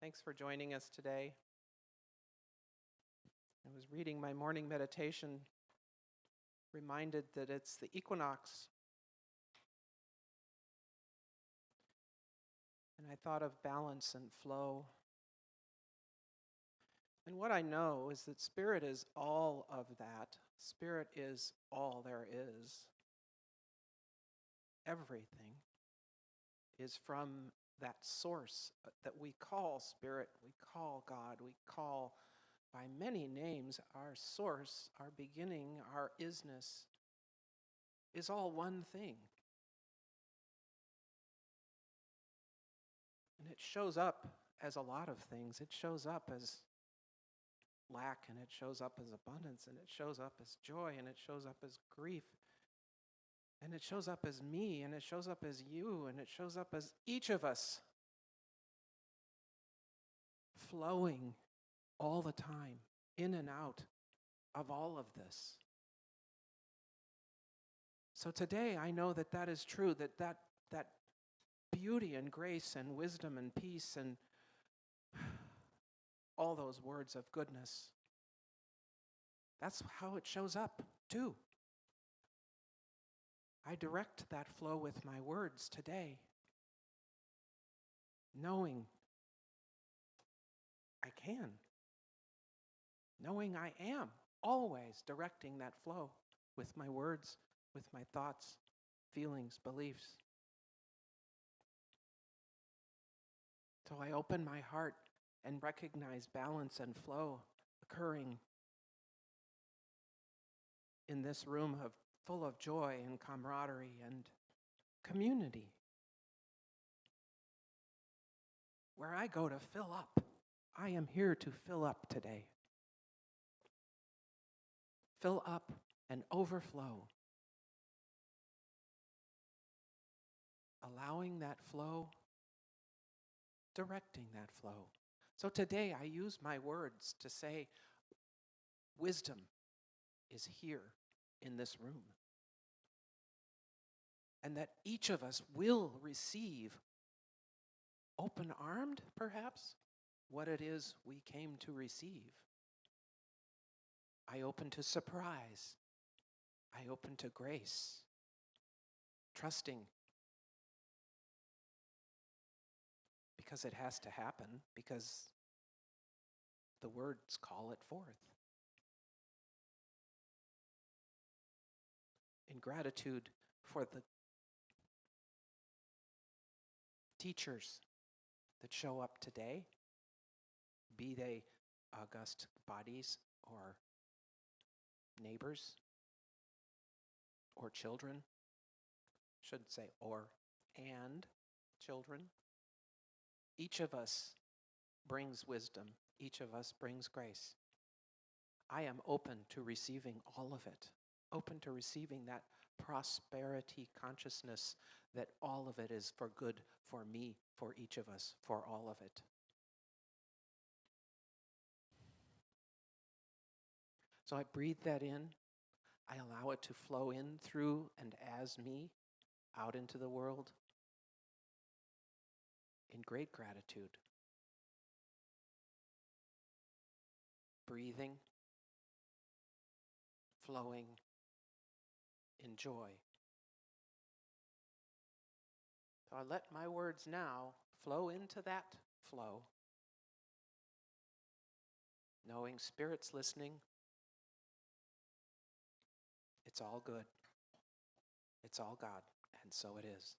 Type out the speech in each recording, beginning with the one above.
Thanks for joining us today. I was reading my morning meditation, reminded that it's the equinox. And I thought of balance and flow. And what I know is that Spirit is all of that. Spirit is all there is. Everything is from that source that we call Spirit, we call God, we call by many names. Our source, our beginning, our isness is all one thing. And it shows up as a lot of things. It shows up as lack, and it shows up as abundance, and it shows up as joy, and it shows up as grief, and it shows up as me, and it shows up as you, and it shows up as each of us, flowing all the time, in and out of all of this. So today I know that that is true, that beauty and grace and wisdom and peace and all those words of goodness, that's how it shows up too. I direct that flow with my words today, knowing I can, knowing I am always directing that flow with my words, with my thoughts, feelings, beliefs. So I open my heart and recognize balance and flow occurring in this room full of joy and camaraderie and community, where I go to fill up. I am here to fill up today. Fill up and overflow. Allowing that flow, directing that flow. So today I use my words to say, wisdom is here in this room. And that each of us will receive, open-armed perhaps, what it is we came to receive. I open to surprise. I open to grace, trusting, because it has to happen, because the words call it forth. In gratitude for the teachers that show up today, be they august bodies or neighbors or children, shouldn't say or, and children. Each of us brings wisdom. Each of us brings grace. I am open to receiving all of it, open to receiving that prosperity consciousness that all of it is for good, for me, for each of us, for all of it. So I breathe that in. I allow it to flow in, through, and as me, out into the world in great gratitude. Breathing, flowing in joy. So I let my words now flow into that flow, knowing Spirit's listening. It's all good. It's all God, and so it is.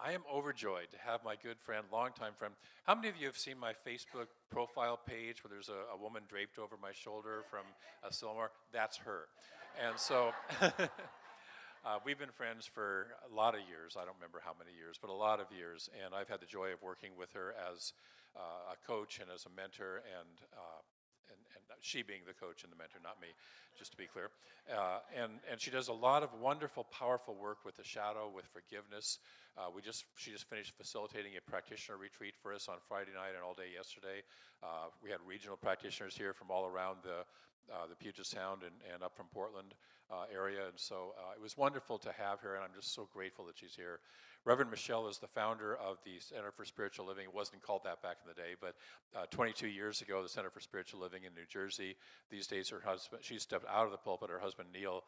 I am overjoyed to have my good friend, longtime friend. How many of you have seen my Facebook profile page where there's a woman draped over my shoulder from Silmar? That's her. And so we've been friends for a lot of years. I don't remember how many years, but a lot of years. And I've had the joy of working with her as a coach and as a mentor, and she being the coach and the mentor, not me, just to be clear. And she does a lot of wonderful, powerful work with the shadow, with forgiveness. She just finished facilitating a practitioner retreat for us on Friday night and all day yesterday. We had regional practitioners here from all around the Puget Sound and up from Portland area. And so it was wonderful to have her, and I'm just so grateful that she's here. Reverend Michelle is the founder of the Center for Spiritual Living. It wasn't called that back in the day, but 22 years ago, the Center for Spiritual Living in New Jersey. These days, her husband, she stepped out of the pulpit. Her husband, Neil,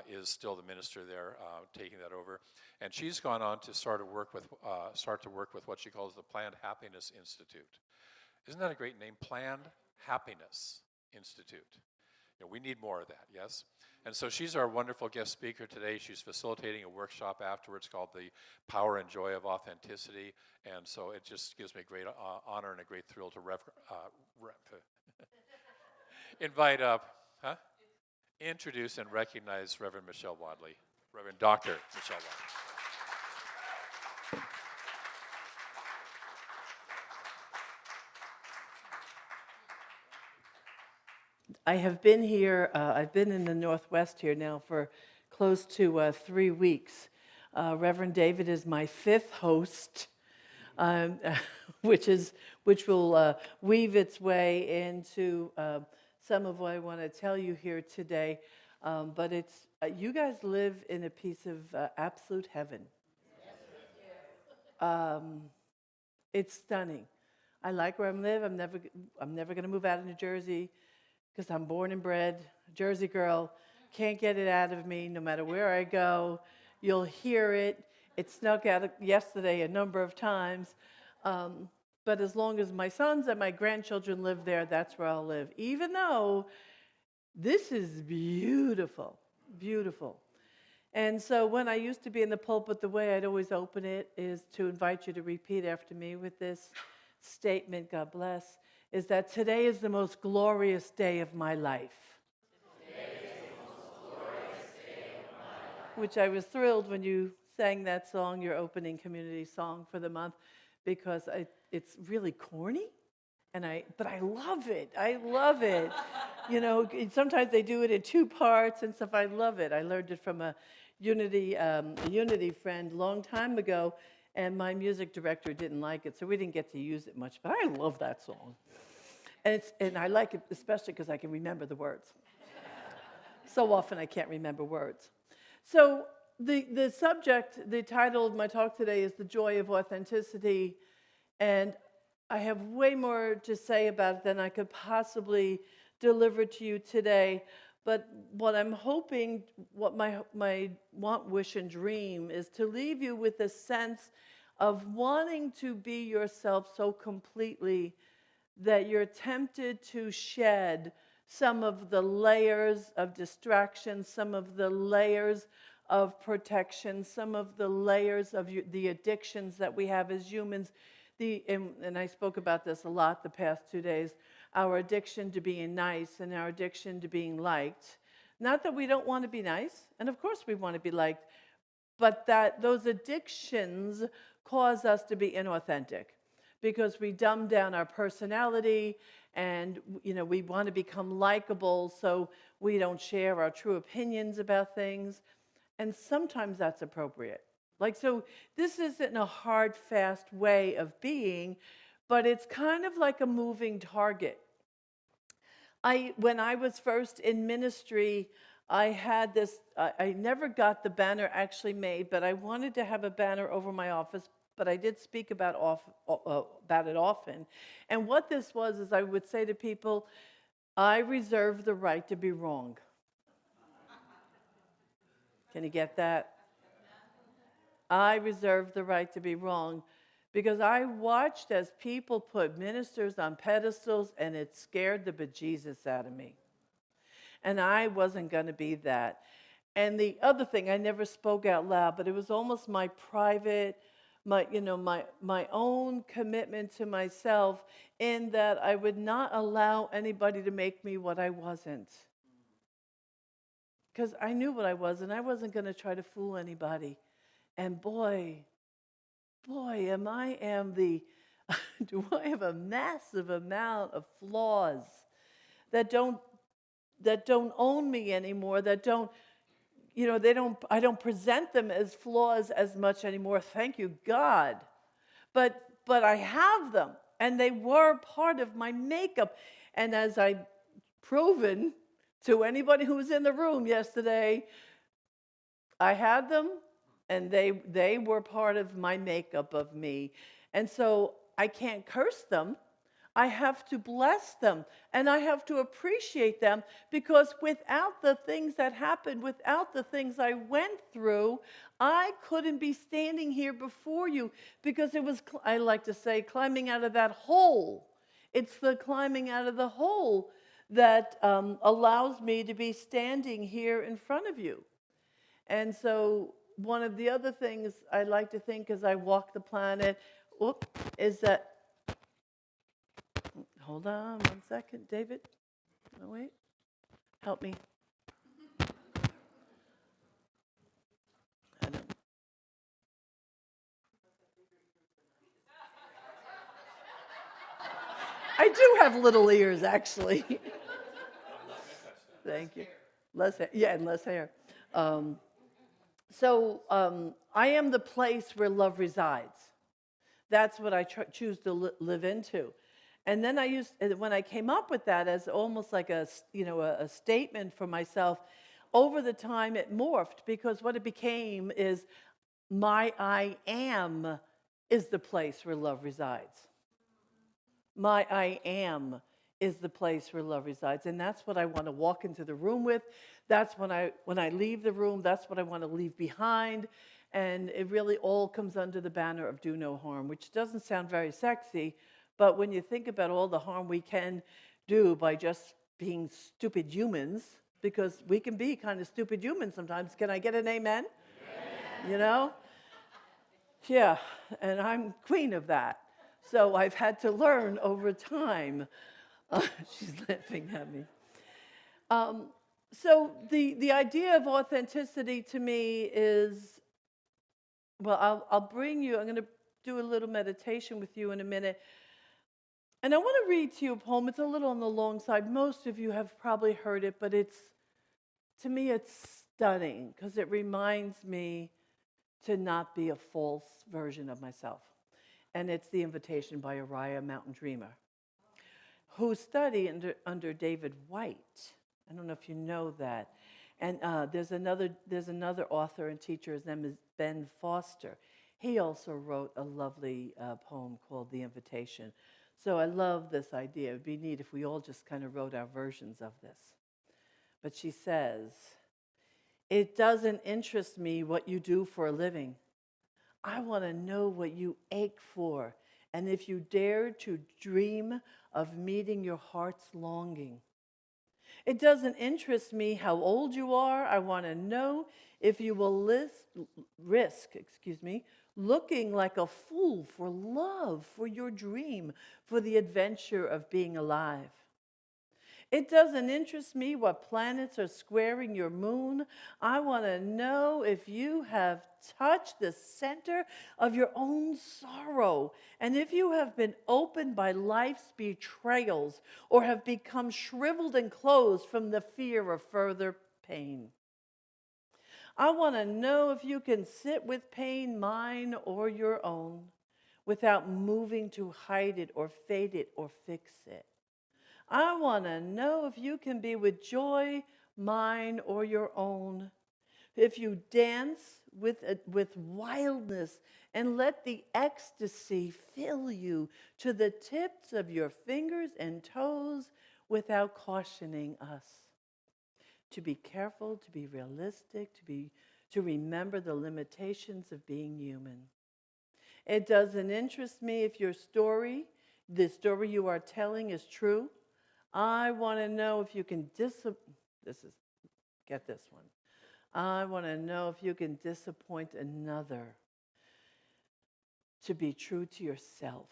is still the minister there, taking that over. And she's gone on to start to work with what she calls the Planned Happiness Institute. Isn't that a great name? Planned Happiness Institute. You know, we need more of that, yes? And so she's our wonderful guest speaker today. She's facilitating a workshop afterwards called The Power and Joy of Authenticity. And so it just gives me great honor and a great thrill to invite up, introduce and recognize Reverend Michelle Wadley, Reverend Dr. Michelle Wadley. I have been here, I've been in the Northwest here now for close to 3 weeks. Reverend David is my 5th host, which will weave its way into some of what I want to tell you here today. But it's you guys live in a piece of absolute heaven. It's stunning. I like where I live. I'm never going to move out of New Jersey, because I'm born and bred, Jersey girl, can't get it out of me no matter where I go. You'll hear it. It snuck out yesterday a number of times. But as long as my sons and my grandchildren live there, that's where I'll live. Even though this is beautiful, beautiful. And so when I used to be in the pulpit, the way I'd always open it is to invite you to repeat after me with this statement, God bless, is that today is the most glorious day of my life. Today is the most glorious day of my life. Which I was thrilled when you sang that song, your opening community song for the month, because it's really corny, but I love it. I love it. You know, sometimes they do it in 2 parts and stuff. I love it. I learned it from a Unity friend a long time ago, and my music director didn't like it, so we didn't get to use it much. But I love that song. And I like it especially because I can remember the words. So often I can't remember words. So the subject, the title of my talk today is The Joy of Authenticity. And I have way more to say about it than I could possibly deliver to you today. But what I'm hoping, what my want, wish, and dream is to leave you with a sense of wanting to be yourself so completely that you're tempted to shed some of the layers of distraction, some of the layers of protection, some of the layers of the addictions that we have as humans. And I spoke about this a lot the past 2 days, our addiction to being nice and our addiction to being liked. Not that we don't want to be nice, and of course we want to be liked, but that those addictions cause us to be inauthentic, because we dumb down our personality and, you know, we want to become likable, so we don't share our true opinions about things. And sometimes that's appropriate. Like, so this isn't a hard, fast way of being, but it's kind of like a moving target. When I was first in ministry, I had this, I never got the banner actually made, but I wanted to have a banner over my office, but I did speak about it often. And what this was is I would say to people, I reserve the right to be wrong. Can you get that? I reserve the right to be wrong, because I watched as people put ministers on pedestals, and it scared the bejesus out of me. And I wasn't going to be that. And the other thing, I never spoke out loud, but it was almost my private, my own commitment to myself, in that I would not allow anybody to make me what I wasn't. Because I knew what I was, and I wasn't going to try to fool anybody. And boy, do I have a massive amount of flaws that don't own me anymore, that don't, I don't present them as flaws as much anymore, thank you God. But I have them, and they were part of my makeup. And as I've proven To anybody who was in the room yesterday, I had them, and they were part of my makeup of me. And so I can't curse them. I have to bless them, and I have to appreciate them, because without the things that happened, without the things I went through, I couldn't be standing here before you, because it was, I like to say, climbing out of that hole. It's the climbing out of the hole that allows me to be standing here in front of you. And so one of the other things I like to think as I walk the planet, is that, hold on 1 second, David. Oh, wait. Help me. I don't. I do have little ears, actually. Thank you. Less hair. Yeah, and less hair. I am the place where love resides. That's what I choose to live into. And then when I came up with that as almost like a statement for myself, over the time it morphed, because what it became is my I am is the place where love resides. My I am is the place where love resides. And that's what I want to walk into the room with. That's when I leave the room, that's what I want to leave behind. And it really all comes under the banner of do no harm, which doesn't sound very sexy, but when you think about all the harm we can do by just being stupid humans, because we can be kind of stupid humans sometimes. Can I get an amen? Amen. You know? Yeah, and I'm queen of that. So I've had to learn over time. She's laughing at me. So the idea of authenticity to me is, well, I'll bring you, I'm going to do a little meditation with you in a minute. And I want to read to you a poem. It's a little on the long side. Most of you have probably heard it, but to me, it's stunning, because it reminds me to not be a false version of myself. And it's The Invitation by Uriah Mountain Dreamer, who studied under David White. I don't know if you know that. And there's another author and teacher. His name is Ben Foster. He also wrote a lovely poem called The Invitation. So I love this idea. It would be neat if we all just kind of wrote our versions of this. But she says, "It doesn't interest me what you do for a living. I want to know what you ache for, and if you dare to dream of meeting your heart's longing. It doesn't interest me how old you are. I want to know if you will risk looking like a fool for love, for your dream, for the adventure of being alive. It doesn't interest me what planets are squaring your moon. I want to know if you have touched the center of your own sorrow, and if you have been opened by life's betrayals, or have become shriveled and closed from the fear of further pain. I want to know if you can sit with pain, mine or your own, without moving to hide it or fade it or fix it. I want to know if you can be with joy, mine or your own, if you dance with wildness and let the ecstasy fill you to the tips of your fingers and toes without cautioning us. To be careful, to be realistic, to remember the limitations of being human. It doesn't interest me if the story you are telling is true. I want to know if you can get this one. I want to know if you can disappoint another to be true to yourself.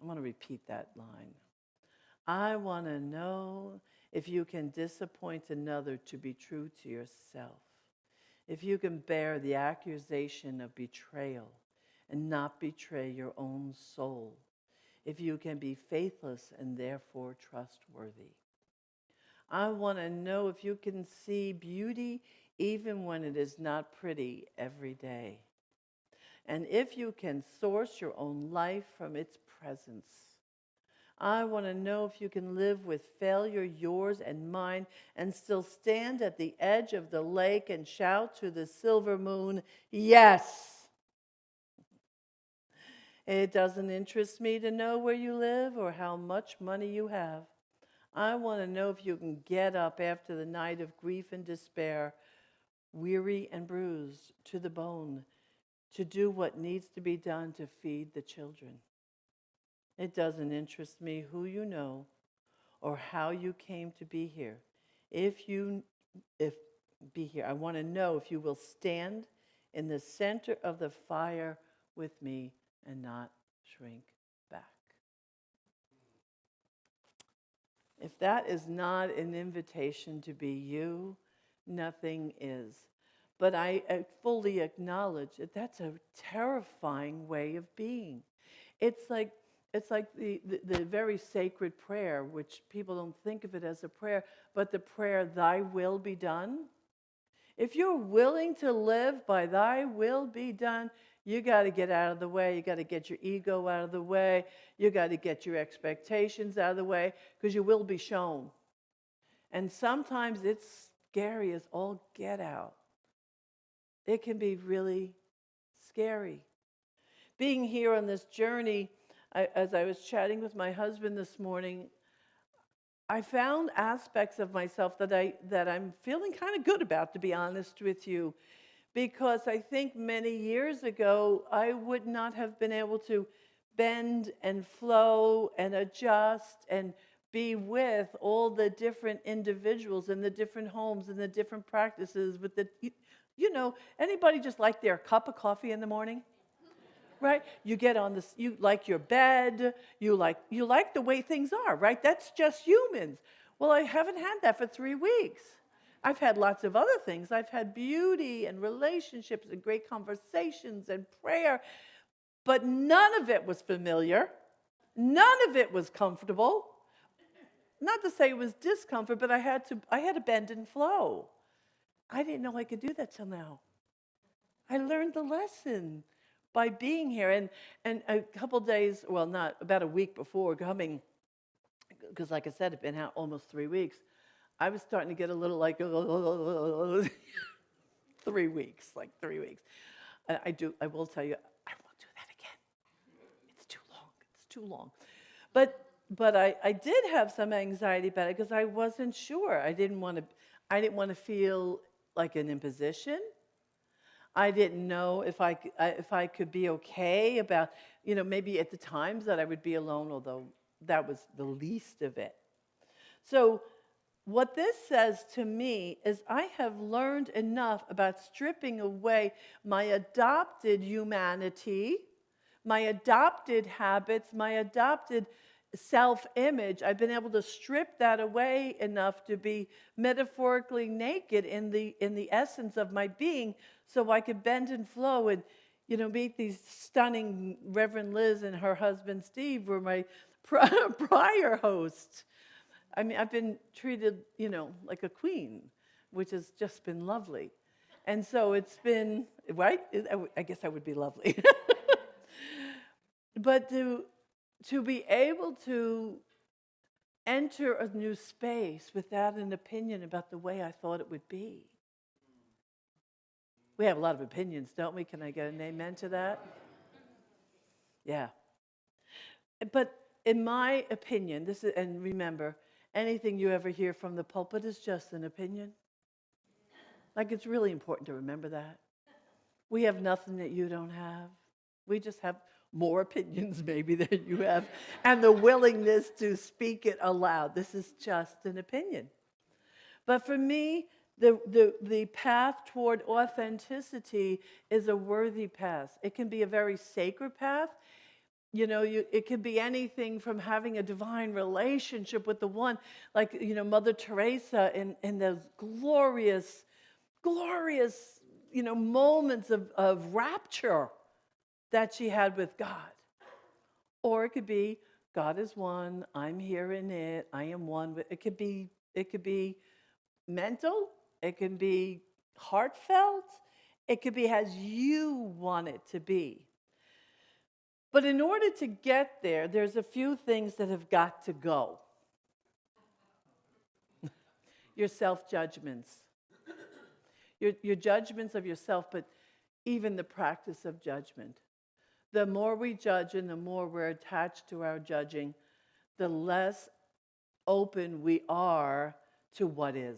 I want to repeat that line. I want to know if you can disappoint another to be true to yourself. If you can bear the accusation of betrayal and not betray your own soul. If you can be faithless and therefore trustworthy. I want to know if you can see beauty even when it is not pretty every day. And if you can source your own life from its presence. I want to know if you can live with failure, yours and mine, and still stand at the edge of the lake and shout to the silver moon, yes. It doesn't interest me to know where you live or how much money you have. I want to know if you can get up after the night of grief and despair, weary and bruised to the bone, to do what needs to be done to feed the children. It doesn't interest me who you know or how you came to be here. If be here, I want to know if you will stand in the center of the fire with me and not shrink back. If that is not an invitation to be you, nothing is. But I fully acknowledge that that's a terrifying way of being. It's like the very sacred prayer, which people don't think of it as a prayer, but the prayer, thy will be done. If you're willing to live by thy will be done, you got to get out of the way. You got to get your ego out of the way. You got to get your expectations out of the way, because you will be shown. And sometimes it's scary as all get out. It can be really scary. Being here on this journey, as I was chatting with my husband this morning, I found aspects of myself that I'm feeling kind of good about, to be honest with you, because I think many years ago I would not have been able to bend and flow and adjust and be with all the different individuals in the different homes and the different practices with the, anybody just like their cup of coffee in the morning? Right? You get on this, you like your bed, you like the way things are, right? That's just humans. Well, I haven't had that for 3 weeks. I've had lots of other things. I've had beauty and relationships and great conversations and prayer, but none of it was familiar. None of it was comfortable. Not to say it was discomfort, but I had to bend and flow. I didn't know I could do that till now. I learned the lesson by being here. And a couple days, well, not about a week before coming, because like I said, it'd been out almost 3 weeks, I was starting to get a little like 3 weeks, like 3 weeks. I will tell you, I won't do that again. It's too long. But I did have some anxiety about it because I wasn't sure. I didn't want to feel like an imposition. I didn't know if I could be okay about, maybe at the times that I would be alone, although that was the least of it. So what this says to me is I have learned enough about stripping away my adopted humanity, my adopted habits, my adopted self-image. I've been able to strip that away enough to be metaphorically naked in the essence of my being, so I could bend and flow and meet these stunning Reverend Liz and her husband Steve were my prior hosts. I mean, I've been treated like a queen, which has just been lovely. And so it's been, right? I guess I would be lovely. But to be able to enter a new space without an opinion about the way I thought it would be. We have a lot of opinions, don't we? Can I get an amen to that? Yeah. But in my opinion, and remember, anything you ever hear from the pulpit is just an opinion. Like, it's really important to remember that. We have nothing that you don't have. We just have more opinions maybe than you have, and the willingness to speak it aloud. This is just an opinion. But for me, the path toward authenticity is a worthy path. It can be a very sacred path. It could be anything from having a divine relationship with the one, like, Mother Teresa in those glorious, moments of rapture that she had with God. Or it could be, God is one, I'm here in it, I am one. It could be mental, it can be heartfelt, it could be as you want it to be. But in order to get there, there's a few things that have got to go. Your self-judgments. Your judgments of yourself, but even the practice of judgment. The more we judge and the more we're attached to our judging, the less open we are to what is.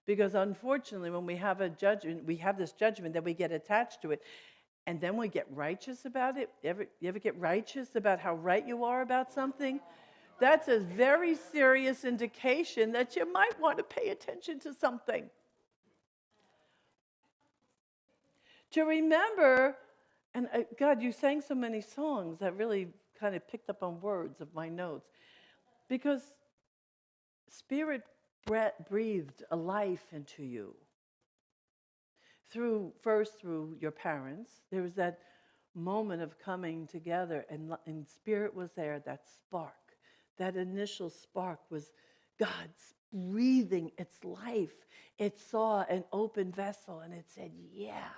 Because unfortunately, when we have a judgment, we have this judgment that we get attached to it, and then we get righteous about it. You ever get righteous about how right you are about something? That's a very serious indication that you might want to pay attention to something. To remember, and God, you sang so many songs that really kind of picked up on words of my notes, because Spirit breathed a life into you. First through your parents, there was that moment of coming together, and Spirit was there, that spark. That initial spark was God's breathing its life. It saw an open vessel, and it said, yeah,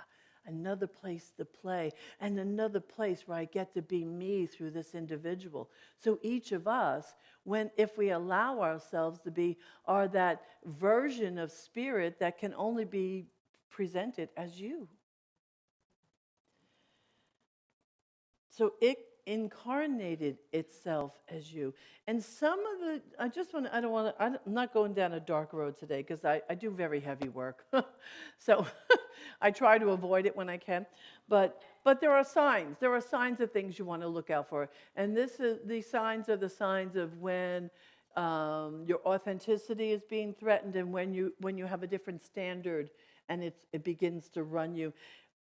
another place to play, and another place where I get to be me through this individual. So each of us, if we allow ourselves to be, are that version of Spirit that can only be presented as you. So it incarnated itself as you. And some of the, I'm not going down a dark road today because I do very heavy work. So I try to avoid it when I can. But there are signs. There are signs of things you want to look out for. And these signs are the signs of when your authenticity is being threatened and when you have a different standard and it begins to run you.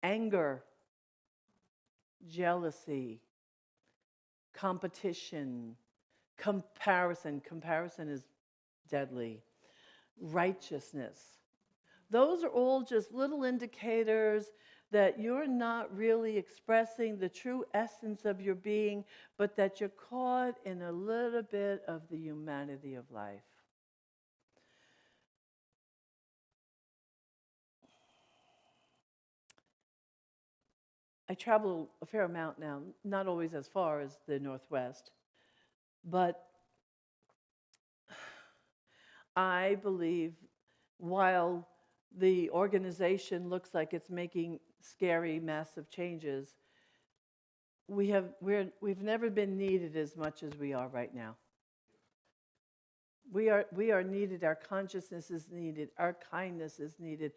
Anger, jealousy, competition, comparison. Comparison is deadly. Righteousness. Those are all just little indicators that you're not really expressing the true essence of your being, but that you're caught in a little bit of the humanity of life. I travel a fair amount now, not always as far as the Northwest, but I believe while the organization looks like it's making scary, massive changes, we've never been needed as much as we are right now. We are needed. Our consciousness is needed. Our kindness is needed.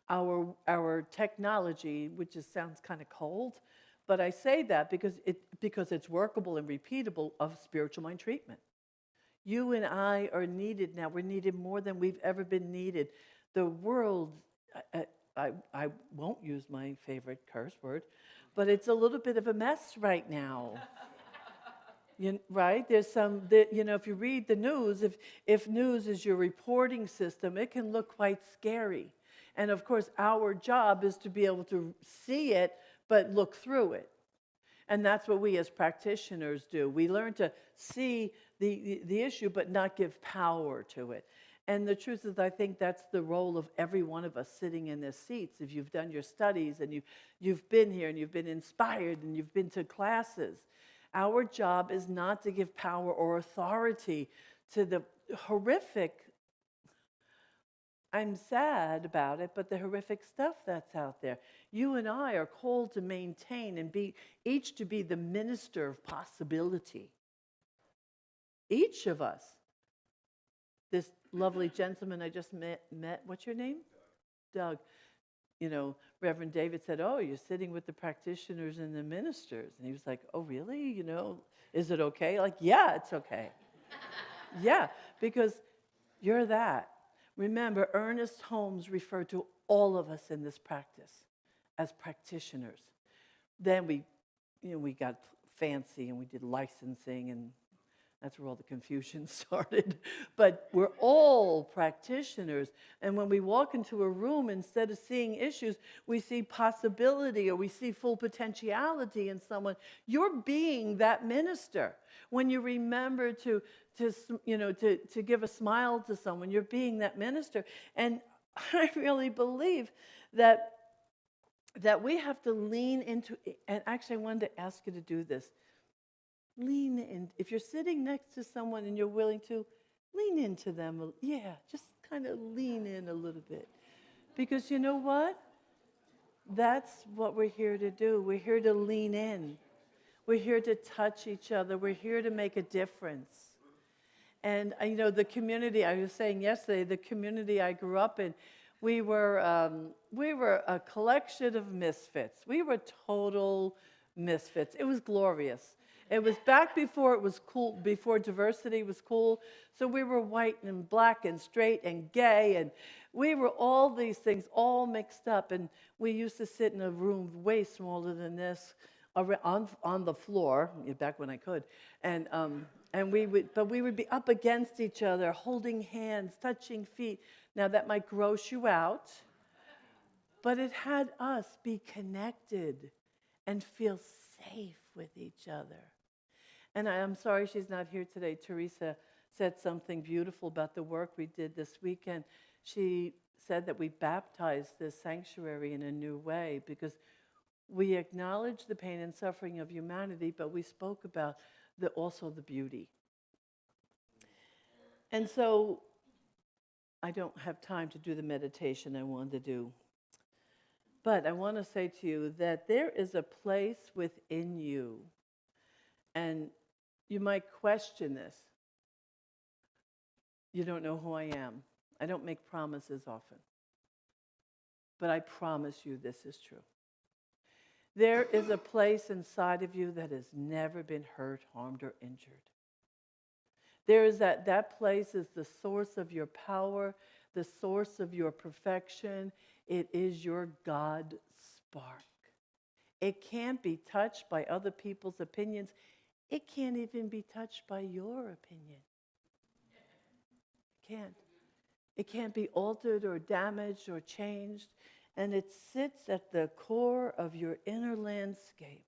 Our technology, which sounds kind of cold, but I say that because it's workable and repeatable of spiritual mind treatment. You and I are needed now. We're needed more than we've ever been needed. The world, I won't use my favorite curse word, but it's a little bit of a mess right now. Right? There's if you read the news, if news is your reporting system, it can look quite scary. And of course, our job is to be able to see it, but look through it. And that's what we as practitioners do. We learn to see the issue, but not give power to it. And the truth is, I think that's the role of every one of us sitting in their seats. If you've done your studies and you've been here and you've been inspired and you've been to classes, our job is not to give power or authority to the horrific, I'm sad about it, but the horrific stuff that's out there. You and I are called to maintain and each to be the minister of possibility. Each of us. This lovely gentleman I just met, what's your name? Doug. Reverend David said, oh, you're sitting with the practitioners and the ministers. And he was like, oh, really? Is it okay? Like, yeah, it's okay. Yeah, because you're that. Remember, Ernest Holmes referred to all of us in this practice as practitioners. Then we got fancy and we did licensing, and that's where all the confusion started. But we're all practitioners. And when we walk into a room, instead of seeing issues, we see possibility or we see full potentiality in someone. You're being that minister. When you remember to give a smile to someone, you're being that minister. And I really believe that that we have to lean into, and actually I wanted to ask you to do this. Lean in. If you're sitting next to someone and you're willing to, lean into them. Yeah, just kind of lean in a little bit. Because you know what? That's what we're here to do. We're here to lean in. We're here to touch each other. We're here to make a difference. And the community, I was saying yesterday, the community I grew up in, we were a collection of misfits. We were total misfits. It was glorious. It was back before it was cool, before diversity was cool. So we were white and black and straight and gay, and we were all these things all mixed up. And we used to sit in a room way smaller than this, on the floor, back when I could, and we would be up against each other, holding hands, touching feet. Now that might gross you out, but it had us be connected and feel safe with each other. And I'm sorry she's not here today. Teresa said something beautiful about the work we did this weekend. She said that we baptized this sanctuary in a new way because we acknowledge the pain and suffering of humanity, but we spoke about also the beauty. And so I don't have time to do the meditation I wanted to do. But I want to say to you that there is a place within you, and you might question this. You don't know who I am. I don't make promises often. But I promise you this is true. There is a place inside of you that has never been hurt, harmed, or injured. There is that place is the source of your power, the source of your perfection. It is your God spark. It can't be touched by other people's opinions. It can't even be touched by your opinion. It can't. It can't be altered or damaged or changed. And it sits at the core of your inner landscape.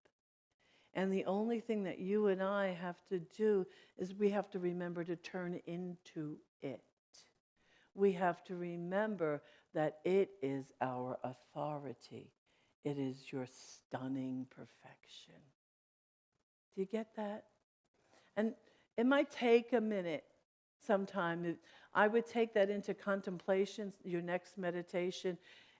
And the only thing that you and I have to do is we have to remember to turn into it. We have to remember that it is our authority. It is your stunning perfection. Do you get that? And it might take a minute sometime. I would take that into contemplation, your next meditation,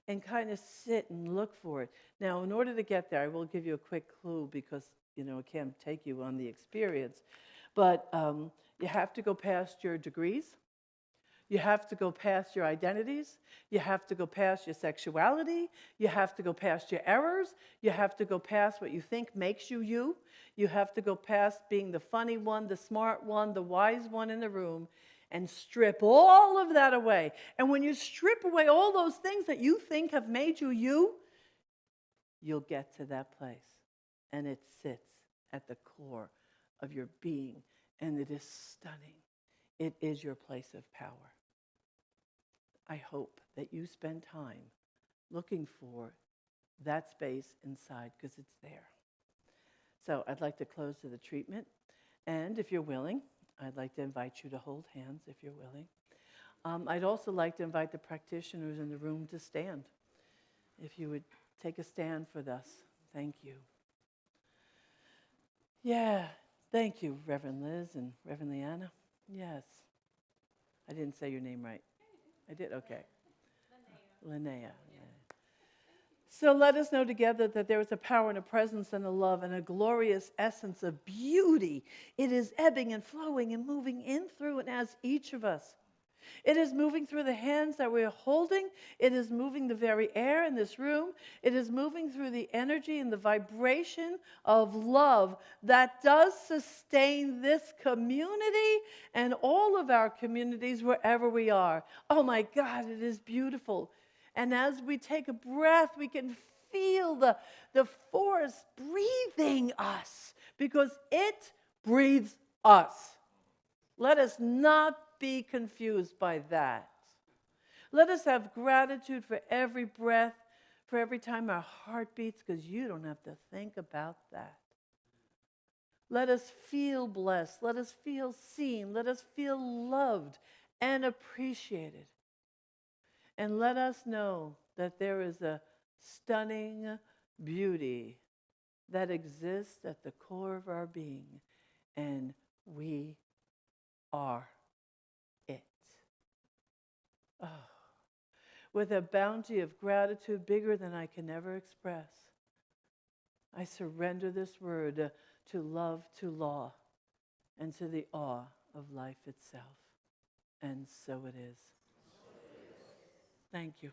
and kind of sit and look for it. Now, in order to get there, I will give you a quick clue because, it can't take you on the experience. But you have to go past your degrees. You have to go past your identities. You have to go past your sexuality. You have to go past your errors. You have to go past what you think makes you you. You have to go past being the funny one, the smart one, the wise one in the room, and strip all of that away. And when you strip away all those things that you think have made you you, you'll get to that place. And it sits at the core of your being. And it is stunning. It is your place of power. I hope that you spend time looking for that space inside because it's there. So I'd like to close to the treatment. And if you're willing, I'd like to invite you to hold hands if you're willing. I'd also like to invite the practitioners in the room to stand. If you would take a stand for us. Thank you. Yeah, thank you, Reverend Liz and Reverend Leanna. Yes. I didn't say your name right. I did? Okay. Linnea. Yeah. So let us know together that there is a power and a presence and a love and a glorious essence of beauty. It is ebbing and flowing and moving in through and as each of us. It is moving through the hands that we're holding. It is moving the very air in this room. It is moving through the energy and the vibration of love that does sustain this community and all of our communities wherever we are. Oh my God, it is beautiful. And as we take a breath, we can feel the force breathing us because it breathes us. Let us not be confused by that. Let us have gratitude for every breath, for every time our heart beats, because you don't have to think about that. Let us feel blessed. Let us feel seen. Let us feel loved and appreciated. And let us know that there is a stunning beauty that exists at the core of our being, and we are it. Oh, with a bounty of gratitude bigger than I can ever express, I surrender this word to love, to law, and to the awe of life itself. And so it is. Thank you.